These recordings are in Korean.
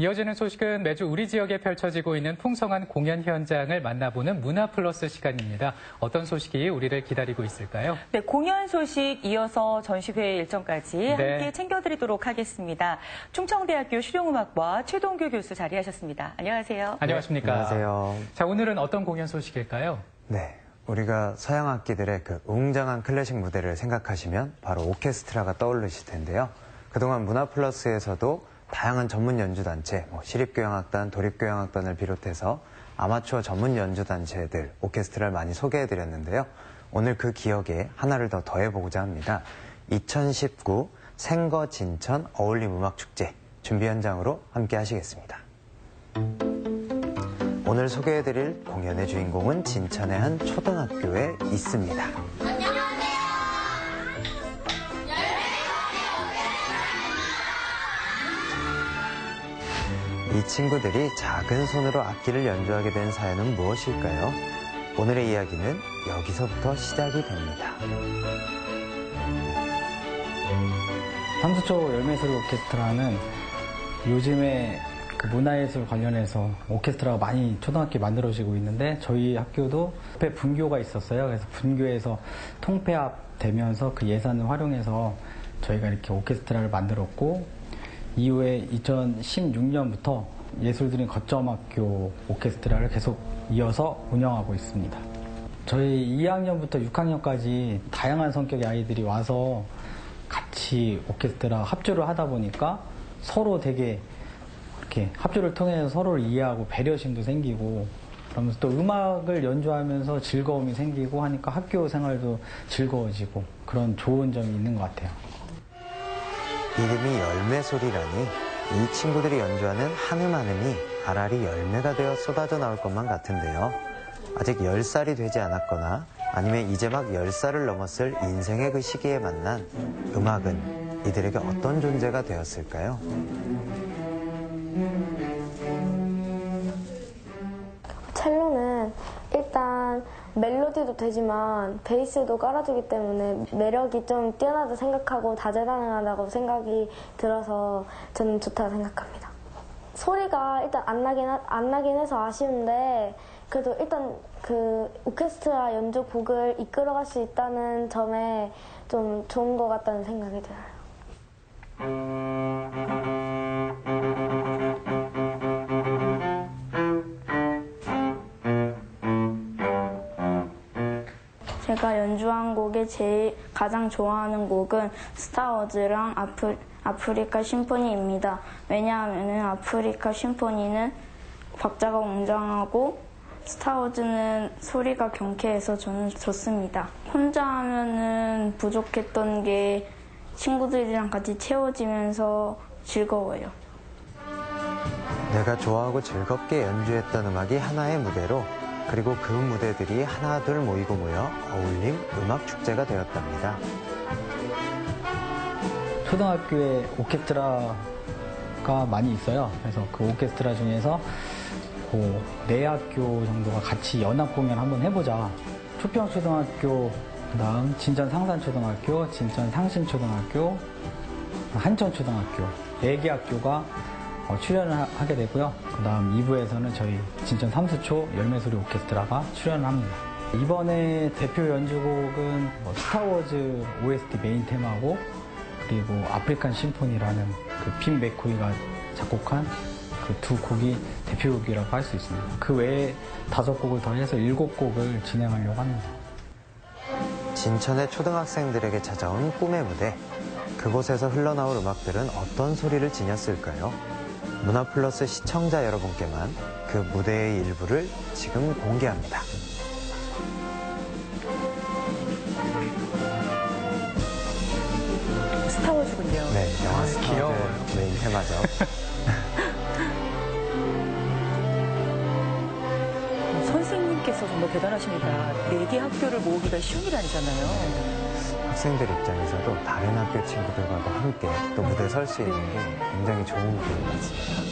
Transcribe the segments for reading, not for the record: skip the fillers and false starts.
이어지는 소식은 매주 우리 지역에 펼쳐지고 있는 풍성한 공연 현장을 만나보는 문화플러스 시간입니다. 어떤 소식이 우리를 기다리고 있을까요? 네, 공연 소식 이어서 전시회 일정까지 함께 챙겨드리도록 하겠습니다. 충청대학교 실용음악과 최동규 교수 자리하셨습니다. 안녕하세요. 안녕하십니까. 안녕하세요. 자, 오늘은 어떤 공연 소식일까요? 네, 우리가 서양 악기들의 그 웅장한 클래식 무대를 생각하시면 바로 오케스트라가 떠오르실 텐데요. 그동안 문화플러스에서도 다양한 전문 연주단체, 시립교향악단, 도립교향악단을 비롯해서 아마추어 전문 연주단체들, 오케스트라를 많이 소개해드렸는데요. 오늘 그 기억에 하나를 더 더해보고자 합니다. 2019 생거 진천 어울림음악축제 준비 현장으로 함께 하시겠습니다. 오늘 소개해드릴 공연의 주인공은 진천의 한 초등학교에 있습니다. 이 친구들이 작은 손으로 악기를 연주하게 된 사연은 무엇일까요? 오늘의 이야기는 여기서부터 시작이 됩니다. 삼수초 열매소리 오케스트라는 요즘에 그 문화예술 관련해서 오케스트라가 많이 초등학교에 만들어지고 있는데 저희 학교도 옆에 분교가 있었어요. 그래서 분교에서 통폐합 되면서 그 예산을 활용해서 저희가 이렇게 오케스트라를 만들었고 이후에 2016년부터 예술드림 거점학교 오케스트라를 계속 이어서 운영하고 있습니다. 저희 2학년부터 6학년까지 다양한 성격의 아이들이 와서 같이 오케스트라 합주를 하다 보니까 서로 되게 이렇게 합주를 통해서 서로를 이해하고 배려심도 생기고 그러면서 또 음악을 연주하면서 즐거움이 생기고 하니까 학교 생활도 즐거워지고 그런 좋은 점이 있는 것 같아요. 이름이 열매소리라니 이 친구들이 연주하는 한음 한음이 알알이 열매가 되어 쏟아져 나올 것만 같은데요. 아직 10살이 되지 않았거나 아니면 이제 막 10살을 넘었을 인생의 그 시기에 만난 음악은 이들에게 어떤 존재가 되었을까요? 첼로는 일단 멜로디도 되지만 베이스도 깔아주기 때문에 매력이 좀 뛰어나다 생각하고 다재다능하다고 생각이 들어서 저는 좋다고 생각합니다. 소리가 일단 안 나긴 해서 아쉬운데 그래도 일단 그 오케스트라 연주곡을 이끌어갈 수 있다는 점에 좀 좋은 것 같다는 생각이 들어요. 제가 연주한 곡에 가장 좋아하는 곡은 스타워즈랑 아프리카 심포니입니다. 왜냐하면 아프리카 심포니는 박자가 웅장하고 스타워즈는 소리가 경쾌해서 저는 좋습니다. 혼자 하면은 부족했던 게 친구들이랑 같이 채워지면서 즐거워요. 내가 좋아하고 즐겁게 연주했던 음악이 하나의 무대로 그리고 그 무대들이 하나둘 모이고 모여 어울림 음악축제가 되었답니다. 초등학교에 오케스트라가 많이 있어요. 그래서 그 오케스트라 중에서 그 4학교 정도가 같이 연합 공연 한번 해보자. 초평초등학교, 그다음 진천 상산초등학교, 진천 상신초등학교, 한천초등학교 4개 학교가 출연을 하게 되고요. 그 다음 2부에서는 저희 진천 삼수초 열매소리 오케스트라가 출연을 합니다. 이번에 대표 연주곡은 스타워즈 OST 메인 테마고 그리고 아프리칸 심포니라는 그 빈 맥코이가 작곡한 그 2곡이 대표곡이라고 할 수 있습니다. 그 외에 5곡을 더해서 7곡을 진행하려고 합니다. 진천의 초등학생들에게 찾아온 꿈의 무대. 그곳에서 흘러나올 음악들은 어떤 소리를 지녔을까요? 문화플러스 시청자 여러분께만 그 무대의 일부를 지금 공개합니다. 스타워즈군요. 네, 영화 귀여워요. 스타워즈 메인 테마죠. 선생님께서 정말 대단하십니다. 4개 학교를 모으기가 쉬운 일이 아니잖아요. 학생들 입장에서도 다른 학교 친구들과도 함께 또 무대에 설 수 있는 게 굉장히 좋은 기회인 것 같습니다.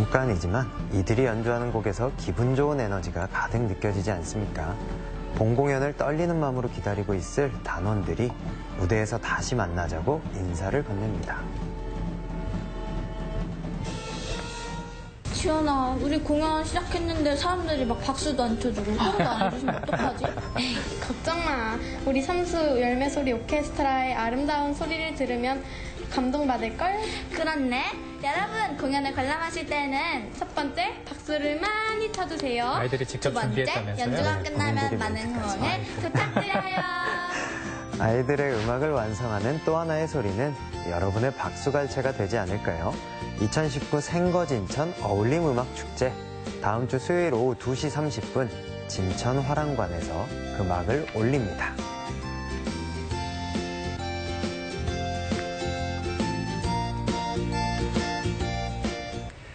잠깐이지만 이들이 연주하는 곡에서 기분 좋은 에너지가 가득 느껴지지 않습니까? 본 공연을 떨리는 마음으로 기다리고 있을 단원들이 무대에서 다시 만나자고 인사를 건넵니다. 지연아, 우리 공연 시작했는데 사람들이 막 박수도 안 쳐주고 소리도 안 해주시면 어떡하지? 걱정 마. 우리 삼수 열매소리 오케스트라의 아름다운 소리를 들으면 감동받을걸? 그렇네. 여러분, 공연을 관람하실 때는 첫 번째, 박수를 많이 쳐주세요. 아이들이 직접 두 번째, 준비했다면서요? 연주가 네, 끝나면 본인들이 많은 멘트까지. 응원을 부탁드려요. 아이들의 음악을 완성하는 또 하나의 소리는 여러분의 박수갈채가 되지 않을까요? 2019 생거진천 어울림음악축제, 다음 주 수요일 오후 2시 30분 진천 화랑관에서 음악을 올립니다.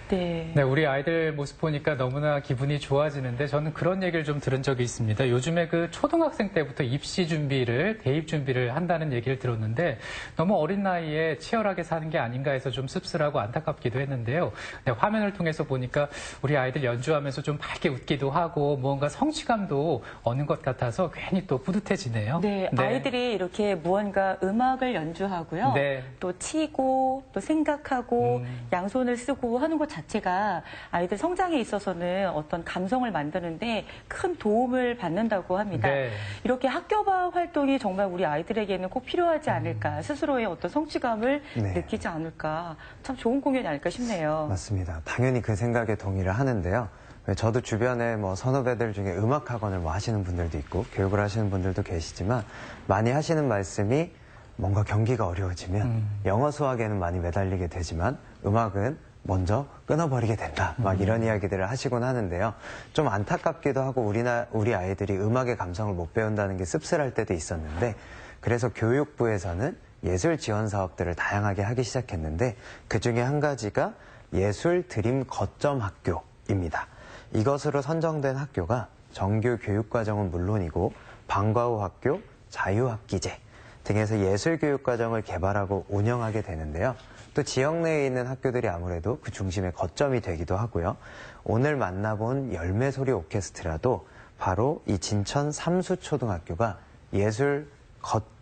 네. 네, 우리 아이들 모습 보니까 너무나 기분이 좋아지는데 저는 그런 얘기를 좀 들은 적이 있습니다. 요즘에 그 초등학생 때부터 입시 준비를, 대입 준비를 한다는 얘기를 들었는데 너무 어린 나이에 치열하게 사는 게 아닌가 해서 좀 씁쓸하고 안타깝기도 했는데요. 네, 화면을 통해서 보니까 우리 아이들 연주하면서 좀 밝게 웃기도 하고 무언가 성취감도 얻는 것 같아서 괜히 또 뿌듯해지네요. 네, 아이들이 이렇게 무언가 음악을 연주하고요. 네. 또 치고, 또 생각하고, 양손을 쓰고 하는 것 자체가 아이들 성장에 있어서는 어떤 감성을 만드는데 큰 도움을 받는다고 합니다. 네. 이렇게 학교 방학 활동이 정말 우리 아이들에게는 꼭 필요하지 않을까, 스스로의 어떤 성취감을 네. 느끼지 않을까, 참 좋은 공연이 아닐까 싶네요. 맞습니다. 당연히 그 생각에 동의를 하는데요. 저도 주변에 선후배들 중에 음악학원을 하시는 분들도 있고 교육을 하시는 분들도 계시지만 많이 하시는 말씀이 뭔가 경기가 어려워지면 영어 수학에는 많이 매달리게 되지만 음악은 먼저 끊어버리게 된다. 막 이런 이야기들을 하시곤 하는데요. 좀 안타깝기도 하고 우리 아이들이 음악의 감성을 못 배운다는 게 씁쓸할 때도 있었는데 그래서 교육부에서는 예술 지원 사업들을 다양하게 하기 시작했는데 그중에 한 가지가 예술 드림 거점 학교입니다. 이것으로 선정된 학교가 정규 교육과정은 물론이고 방과 후 학교, 자유학기제 등에서 예술 교육과정을 개발하고 운영하게 되는데요. 또 지역 내에 있는 학교들이 아무래도 그 중심의 거점이 되기도 하고요. 오늘 만나본 열매소리 오케스트라도 바로 이 진천 삼수초등학교가 예술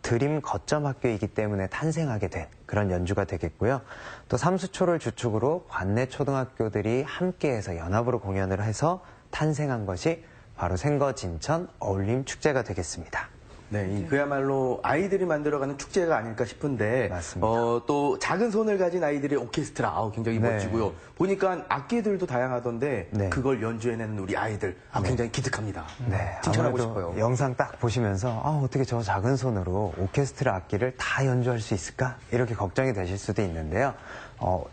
드림 거점 학교이기 때문에 탄생하게 된 그런 연주가 되겠고요. 또 삼수초를 주축으로 관내 초등학교들이 함께해서 연합으로 공연을 해서 탄생한 것이 바로 생거진천 어울림 축제가 되겠습니다. 네, 그야말로 아이들이 만들어가는 축제가 아닐까 싶은데 맞습니다. 또 작은 손을 가진 아이들의 오케스트라 굉장히 네. 멋지고요. 보니까 악기들도 다양하던데 네. 그걸 연주해내는 우리 아이들 굉장히 기특합니다. 네, 칭찬하고 아무래도 싶어요. 영상 딱 보시면서 어떻게 저 작은 손으로 오케스트라 악기를 다 연주할 수 있을까? 이렇게 걱정이 되실 수도 있는데요.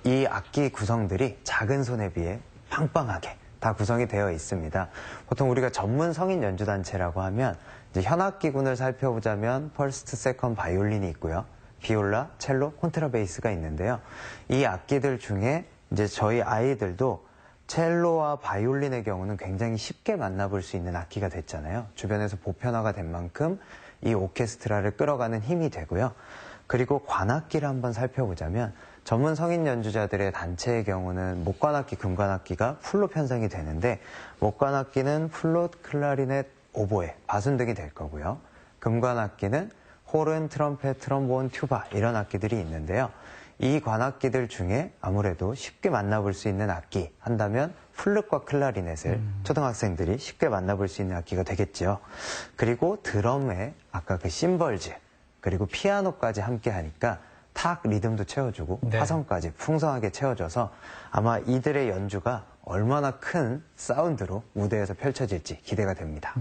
이 악기 구성들이 작은 손에 비해 빵빵하게 다 구성이 되어 있습니다. 보통 우리가 전문 성인 연주단체라고 하면 이제 현악기군을 살펴보자면 퍼스트, 세컨, 바이올린이 있고요. 비올라, 첼로, 콘트라베이스가 있는데요. 이 악기들 중에 이제 저희 아이들도 첼로와 바이올린의 경우는 굉장히 쉽게 만나볼 수 있는 악기가 됐잖아요. 주변에서 보편화가 된 만큼 이 오케스트라를 끌어가는 힘이 되고요. 그리고 관악기를 한번 살펴보자면 전문 성인 연주자들의 단체의 경우는 목관악기, 금관악기가 풀로 편성이 되는데 목관악기는 플룻, 클라리넷, 오보에, 바순 등이 될 거고요. 금관악기는 호른, 트럼펫, 트럼본, 튜바 이런 악기들이 있는데요. 이 관악기들 중에 아무래도 쉽게 만나볼 수 있는 악기 한다면 플룻과 클라리넷을 초등학생들이 쉽게 만나볼 수 있는 악기가 되겠죠. 그리고 드럼에 아까 그 심벌즈 그리고 피아노까지 함께 하니까 탁 리듬도 채워주고 네. 화성까지 풍성하게 채워져서 아마 이들의 연주가 얼마나 큰 사운드로 무대에서 펼쳐질지 기대가 됩니다.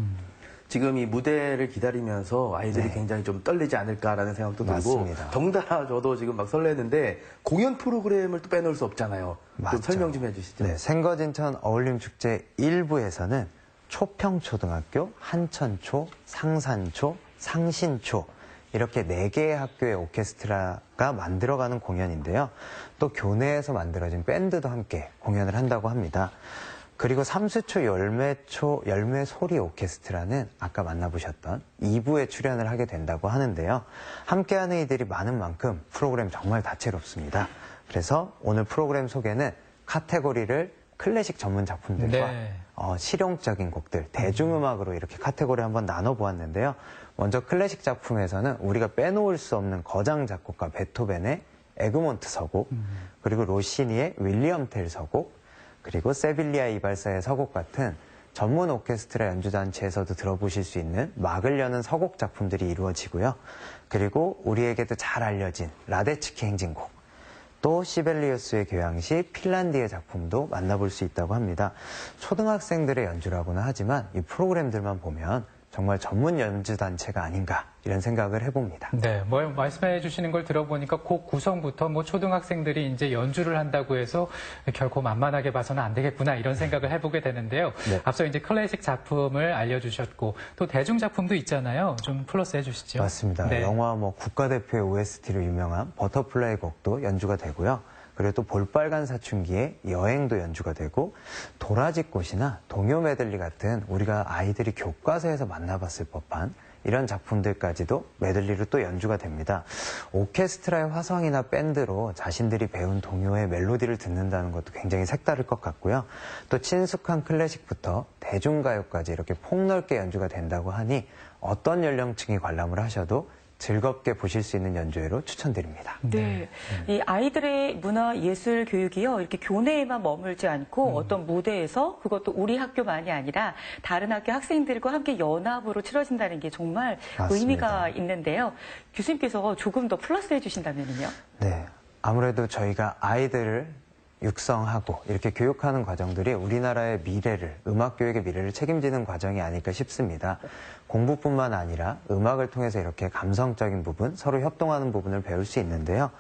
지금 이 무대를 기다리면서 아이들이 네. 굉장히 좀 떨리지 않을까라는 생각도 들고 맞습니다. 덩달아 저도 지금 막 설레는데 공연 프로그램을 또 빼놓을 수 없잖아요. 좀 맞죠. 설명 좀 해주시죠. 네, 생거진천 어울림축제 1부에서는 초평초등학교, 한천초, 상산초, 상신초 이렇게 4개의 학교의 오케스트라가 만들어가는 공연인데요. 또 교내에서 만들어진 밴드도 함께 공연을 한다고 합니다. 그리고 삼수초 열매소리 오케스트라는 아까 만나보셨던 2부에 출연을 하게 된다고 하는데요. 함께하는 이들이 많은 만큼 프로그램 정말 다채롭습니다. 그래서 오늘 프로그램 소개는 카테고리를 클래식 전문 작품들과 네. 실용적인 곡들, 대중음악으로 이렇게 카테고리 한번 나눠보았는데요. 먼저 클래식 작품에서는 우리가 빼놓을 수 없는 거장 작곡가 베토벤의 에그몬트 서곡, 그리고 로시니의 윌리엄 텔 서곡, 그리고 세빌리아 이발사의 서곡 같은 전문 오케스트라 연주단체에서도 들어보실 수 있는 막을 여는 서곡 작품들이 이루어지고요. 그리고 우리에게도 잘 알려진 라데츠키 행진곡, 또 시벨리우스의 교향시 핀란디의 작품도 만나볼 수 있다고 합니다. 초등학생들의 연주라고는 하지만 이 프로그램들만 보면 정말 전문 연주단체가 아닌가 이런 생각을 해봅니다. 네, 말씀해 주시는 걸 들어보니까 곡 구성부터 초등학생들이 이제 연주를 한다고 해서 결코 만만하게 봐서는 안 되겠구나 이런 생각을 해보게 되는데요. 네. 앞서 이제 클래식 작품을 알려주셨고 또 대중 작품도 있잖아요. 좀 플러스 해주시죠. 맞습니다. 네. 영화 국가대표의 OST로 유명한 버터플라이 곡도 연주가 되고요. 그리고 또 볼빨간 사춘기의 여행도 연주가 되고 도라지꽃이나 동요 메들리 같은 우리가 아이들이 교과서에서 만나봤을 법한 이런 작품들까지도 메들리로 또 연주가 됩니다. 오케스트라의 화성이나 밴드로 자신들이 배운 동요의 멜로디를 듣는다는 것도 굉장히 색다를 것 같고요. 또 친숙한 클래식부터 대중가요까지 이렇게 폭넓게 연주가 된다고 하니 어떤 연령층이 관람을 하셔도 즐겁게 보실 수 있는 연주회로 추천드립니다. 네. 이 아이들의 문화 예술 교육이요. 이렇게 교내에만 머물지 않고 어떤 무대에서 그것도 우리 학교만이 아니라 다른 학교 학생들과 함께 연합으로 치러진다는 게 정말 맞습니다. 의미가 있는데요. 교수님께서 조금 더 플러스 해주신다면요. 네. 아무래도 저희가 아이들을 육성하고 이렇게 교육하는 과정들이 우리나라의 미래를, 음악교육의 미래를 책임지는 과정이 아닐까 싶습니다. 공부뿐만 아니라 음악을 통해서 이렇게 감성적인 부분, 서로 협동하는 부분을 배울 수 있는데요.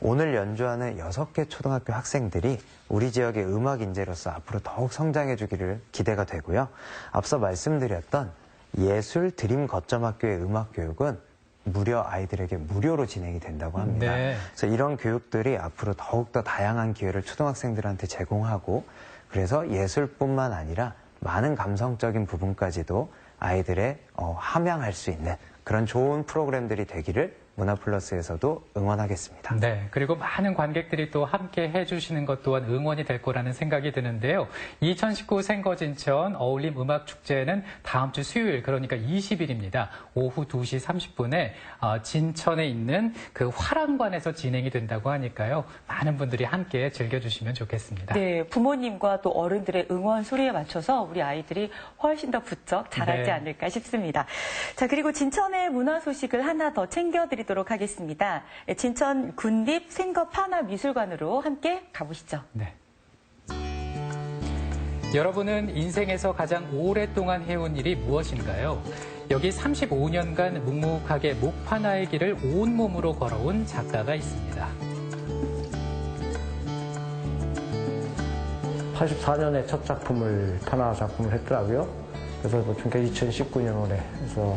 오늘 연주하는 6개 초등학교 학생들이 우리 지역의 음악 인재로서 앞으로 더욱 성장해 주기를 기대가 되고요. 앞서 말씀드렸던 예술 드림 거점학교의 음악 교육은 무려 아이들에게 무료로 진행이 된다고 합니다. 네. 그래서 이런 교육들이 앞으로 더욱더 다양한 기회를 초등학생들한테 제공하고 그래서 예술뿐만 아니라 많은 감성적인 부분까지도 아이들의 함양할 수 있는 그런 좋은 프로그램들이 되기를 문화플러스에서도 응원하겠습니다. 네, 그리고 많은 관객들이 또 함께 해주시는 것 또한 응원이 될 거라는 생각이 드는데요. 2019 생거진천 어울림 음악축제는 다음 주 수요일, 그러니까 20일입니다. 오후 2시 30분에 진천에 있는 그 화랑관에서 진행이 된다고 하니까요. 많은 분들이 함께 즐겨주시면 좋겠습니다. 네, 부모님과 또 어른들의 응원 소리에 맞춰서 우리 아이들이 훨씬 더 부쩍 잘하지 네. 않을까 싶습니다. 자, 그리고 진천의 문화 소식을 하나 더 챙겨드리도록 하겠습니다. 진천 군립 생거판화미술관으로 함께 가보시죠. 네. 여러분은 인생에서 가장 오랫동안 해온 일이 무엇인가요? 여기 35년간 묵묵하게 목판화의 길을 온몸으로 걸어온 작가가 있습니다. 84년에 첫 작품을 판화 작품을 했더라고요. 그래서 보통 2019년에 해서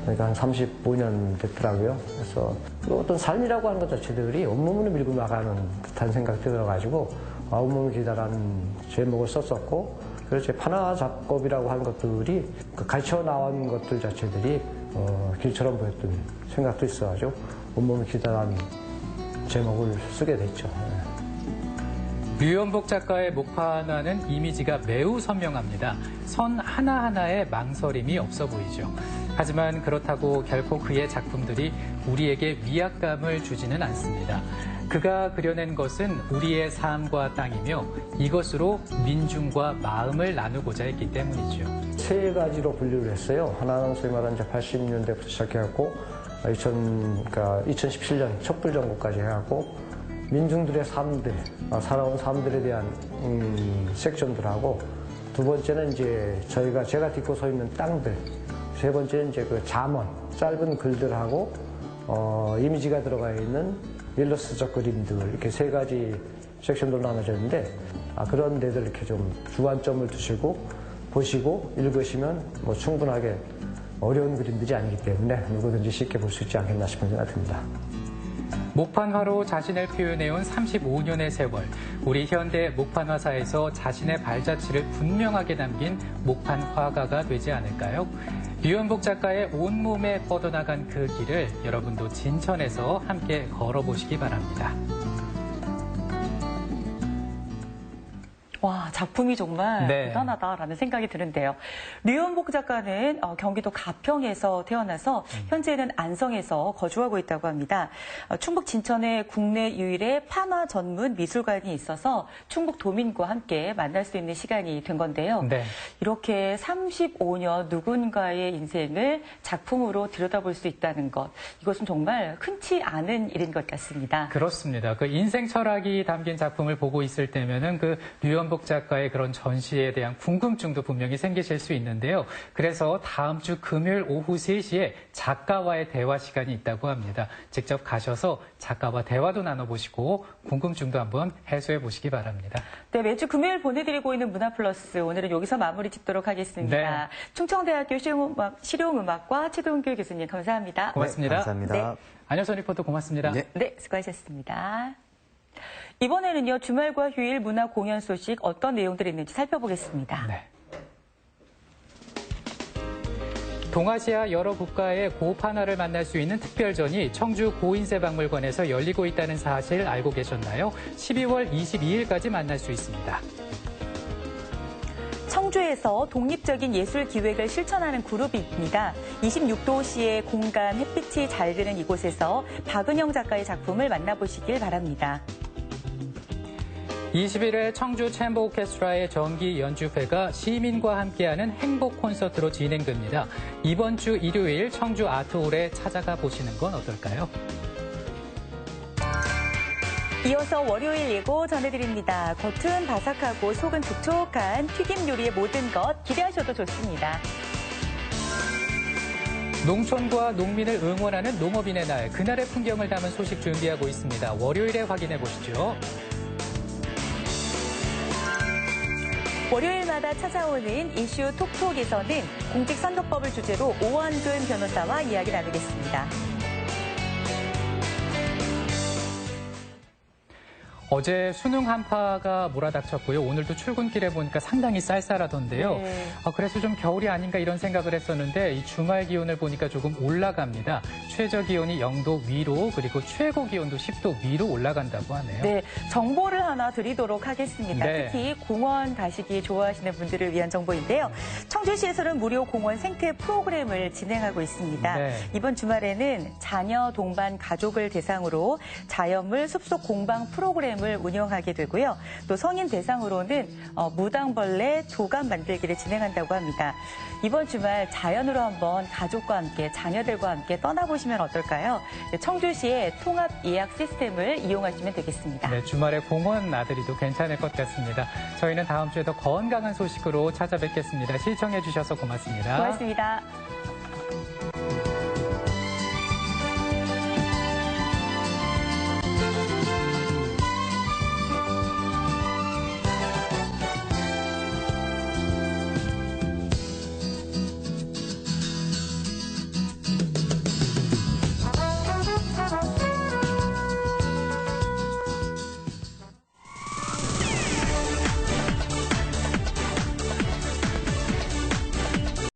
그러니까 한 35년 됐더라고요. 그래서 어떤 삶이라고 하는 것 자체들이 온몸으로 밀고 나가는 듯한 생각이 들어가지고 온몸을 기다라는 제목을 썼었고, 그래서 제 판화 작업이라고 하는 것들이 가르쳐 나온 것들 자체들이 길처럼 보였던 생각도 있어가지고 온몸을 기다라는 제목을 쓰게 됐죠. 류연복 작가의 목판화는 이미지가 매우 선명합니다. 선 하나하나에 망설임이 없어 보이죠. 하지만 그렇다고 결코 그의 작품들이 우리에게 위압감을 주지는 않습니다. 그가 그려낸 것은 우리의 삶과 땅이며 이것으로 민중과 마음을 나누고자 했기 때문이죠. 세 가지로 분류를 했어요. 하나는 소위 말하는 80년대부터 시작해갖고 2017년 촛불정국까지 해갖고 민중들의 삶들, 살아온 삶들에 대한 섹션들하고, 두 번째는 이제 제가 딛고 서 있는 땅들, 세 번째는 이제 그 잠언, 짧은 글들하고 이미지가 들어가 있는 일러스트적 그림들, 이렇게 세 가지 섹션으로 나눠졌는데, 그런 데들 이렇게 좀 주안점을 두시고 보시고 읽으시면 충분하게 어려운 그림들이 아니기 때문에 누구든지 쉽게 볼 수 있지 않겠나 싶은 생각이 듭니다. 목판화로 자신을 표현해온 35년의 세월, 우리 현대 목판화사에서 자신의 발자취를 분명하게 남긴 목판 화가가 되지 않을까요? 류연복 작가의 온몸에 뻗어나간 그 길을 여러분도 진천에서 함께 걸어보시기 바랍니다. 와, 작품이 정말 네. 대단하다라는 생각이 드는데요. 류연복 작가는 경기도 가평에서 태어나서 현재는 안성에서 거주하고 있다고 합니다. 충북 진천에 국내 유일의 판화 전문 미술관이 있어서 충북 도민과 함께 만날 수 있는 시간이 된 건데요. 네. 이렇게 35년 누군가의 인생을 작품으로 들여다볼 수 있다는 것, 이것은 정말 흔치 않은 일인 것 같습니다. 그렇습니다. 그 인생 철학이 담긴 작품을 보고 있을 때면은 그 류연복 작가의 그런 전시에 대한 궁금증도 분명히 생기실 수 있는데요. 그래서 다음 주 금요일 오후 3시에 작가와의 대화 시간이 있다고 합니다. 직접 가셔서 작가와 대화도 나눠보시고 궁금증도 한번 해소해 보시기 바랍니다. 네, 매주 금요일 보내드리고 있는 문화플러스, 오늘은 여기서 마무리 짓도록 하겠습니다. 네. 충청대학교 실용음악과 최동규 교수님 감사합니다. 고맙습니다. 네, 감사합니다. 네. 안효선 리포터 고맙습니다. 네. 네, 수고하셨습니다. 이번에는요, 주말과 휴일 문화 공연 소식 어떤 내용들이 있는지 살펴보겠습니다. 네. 동아시아 여러 국가의 고판화를 만날 수 있는 특별전이 청주 고인쇄박물관에서 열리고 있다는 사실 알고 계셨나요? 12월 22일까지 만날 수 있습니다. 청주에서 독립적인 예술 기획을 실천하는 그룹입니다. 26도시의 공간, 햇빛이 잘 드는 이곳에서 박은영 작가의 작품을 만나보시길 바랍니다. 21회 청주 챔버 오케스트라의 정기 연주회가 시민과 함께하는 행복 콘서트로 진행됩니다. 이번 주 일요일 청주 아트홀에 찾아가 보시는 건 어떨까요? 이어서 월요일 예고 전해드립니다. 겉은 바삭하고 속은 촉촉한 튀김 요리의 모든 것 기대하셔도 좋습니다. 농촌과 농민을 응원하는 농업인의 날, 그날의 풍경을 담은 소식 준비하고 있습니다. 월요일에 확인해 보시죠. 월요일마다 찾아오는 이슈 톡톡에서는 공직선거법을 주제로 오원근 변호사와 이야기 나누겠습니다. 어제 수능 한파가 몰아닥쳤고요. 오늘도 출근길에 보니까 상당히 쌀쌀하던데요. 네. 그래서 좀 겨울이 아닌가 이런 생각을 했었는데 이 주말 기온을 보니까 조금 올라갑니다. 최저 기온이 0도 위로 그리고 최고 기온도 10도 위로 올라간다고 하네요. 네, 정보를 하나 드리도록 하겠습니다. 네. 특히 공원 가시기 좋아하시는 분들을 위한 정보인데요. 청주시에서는 무료 공원 생태 프로그램을 진행하고 있습니다. 네. 이번 주말에는 자녀 동반 가족을 대상으로 자연물 숲속 공방 프로그램을 운영하게 되고요. 또 성인 대상으로는 무당벌레 조감 만들기를 진행한다고 합니다. 이번 주말 자연으로 한번 가족과 함께 자녀들과 함께 떠나보시면 어떨까요? 청주시의 통합 예약 시스템을 이용하시면 되겠습니다. 네, 주말에 공원 나들이도 괜찮을 것 같습니다. 저희는 다음 주에 더 건강한 소식으로 찾아뵙겠습니다. 시청해 주셔서 고맙습니다. 고맙습니다.